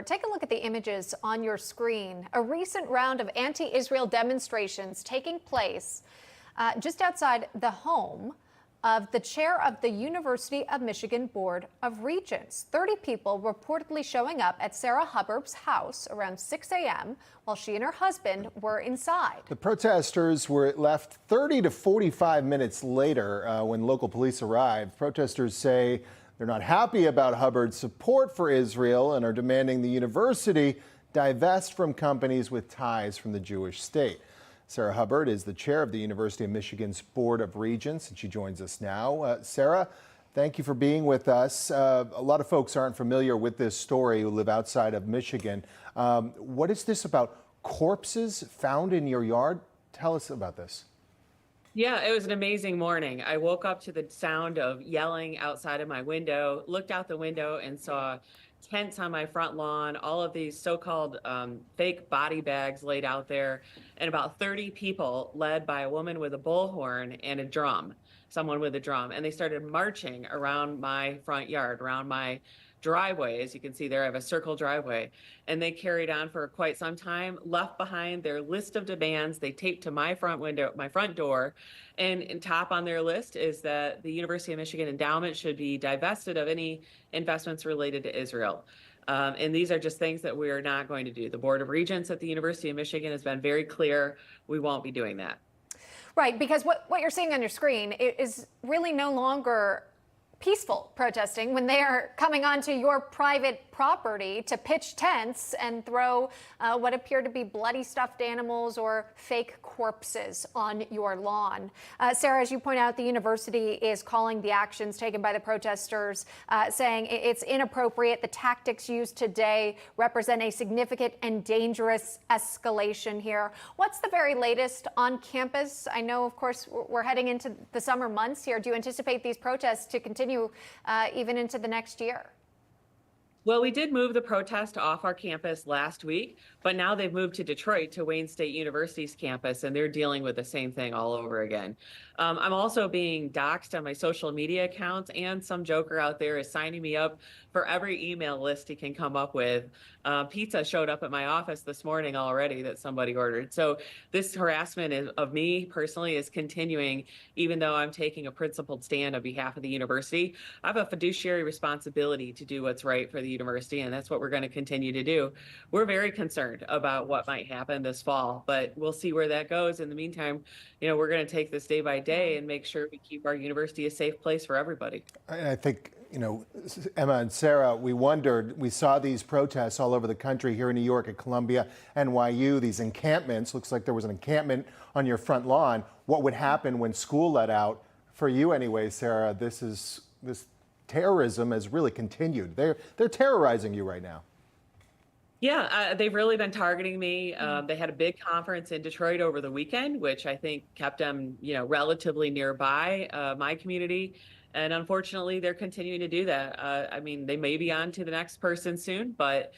take a look at the images on your screen. A recent round of anti-Israel demonstrations taking place just outside the home of the chair of the University of Michigan Board of Regents. 30 people reportedly showing up at Sarah Hubbard's house around 6 a.m. while she and her husband were inside. The protesters were left 30 to 45 minutes later when local police arrived. Protesters say they're not happy about Hubbard's support for Israel and are demanding the university divest from companies with ties from the Jewish state. Sarah Hubbard is the chair of the University of Michigan's Board of Regents, and she joins us now. Sarah, thank you for being with us. A lot of folks aren't familiar with this story who live outside of Michigan. What is this about corpses found in your yard? Tell us about this. Yeah, it was an amazing morning. I woke up to the sound of yelling outside of my window, looked out the window and saw tents on my front lawn, all of these so-called fake body bags laid out there, and about 30 people led by a woman with a bullhorn and a drum, someone with a drum. And they started marching around my front yard, around my driveway. As you can see there, I have a circle driveway. And they carried on for quite some time, left behind their list of demands. They taped to my front window, my front door. And top on their list is that the University of Michigan endowment should be divested of any investments related to Israel. And these are just things that we are not going to do. The Board of Regents at the University of Michigan has been very clear. We won't be doing that. Right, because what you're seeing on your screen is really no longer peaceful protesting when they are coming onto your private property to pitch tents and throw what appear to be bloody stuffed animals or fake corpses on your lawn. Sarah, as you point out, the university is calling the actions taken by the protesters, saying it's inappropriate. The tactics used today represent a significant and dangerous escalation here. What's the very latest on campus? I know, of course, we're heading into the summer months here. Do you anticipate these protests to continue even into the next year? Well, we did move the protest off our campus last week, but now they've moved to Detroit, to Wayne State University's campus, and they're dealing with the same thing all over again. I'm also being doxxed on my social media accounts, and some joker out there is signing me up for every email list he can come up with. Pizza showed up at my office this morning already that somebody ordered. So this harassment of me personally is continuing, even though I'm taking a principled stand on behalf of the university. I have a fiduciary responsibility to do what's right for the university, and that's what we're going to continue to do. We're very concerned about what might happen this fall, but we'll see where that goes. In the meantime, we're going to take this day by day and make sure we keep our university a safe place for everybody. I think, Emma and Sarah, we saw these protests all over the country, here in New York at Columbia, NYU, these encampments. Looks like there was an encampment on your front lawn. What would happen when school let out? For you anyway, Sarah, this terrorism has really continued. They're terrorizing you right now. Yeah, they've really been targeting me. They had a big conference in Detroit over the weekend, which I think kept them, relatively nearby my community. And unfortunately, they're continuing to do that. I mean, they may be on to the next person soon, but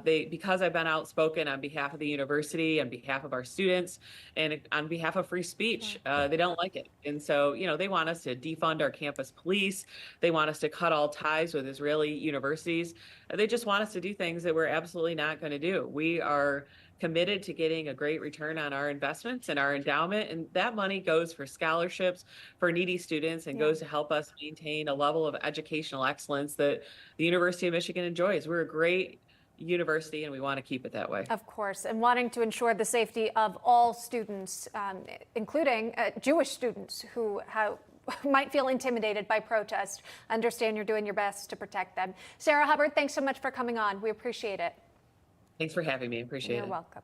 because I've been outspoken on behalf of the university, on behalf of our students, and on behalf of free speech, they don't like it. And so, they want us to defund our campus police. They want us to cut all ties with Israeli universities. They just want us to do things that we're absolutely not going to do. We are committed to getting a great return on our investments and our endowment, and that money goes for scholarships for needy students and goes to help us maintain a level of educational excellence that the University of Michigan enjoys. We're a great university and we want to keep it that way. Of course, and wanting to ensure the safety of all students, including Jewish students who might feel intimidated by protest. Understand you're doing your best to protect them. Sarah Hubbard, thanks so much for coming on. We appreciate it. Thanks for having me. Appreciate it. You're welcome.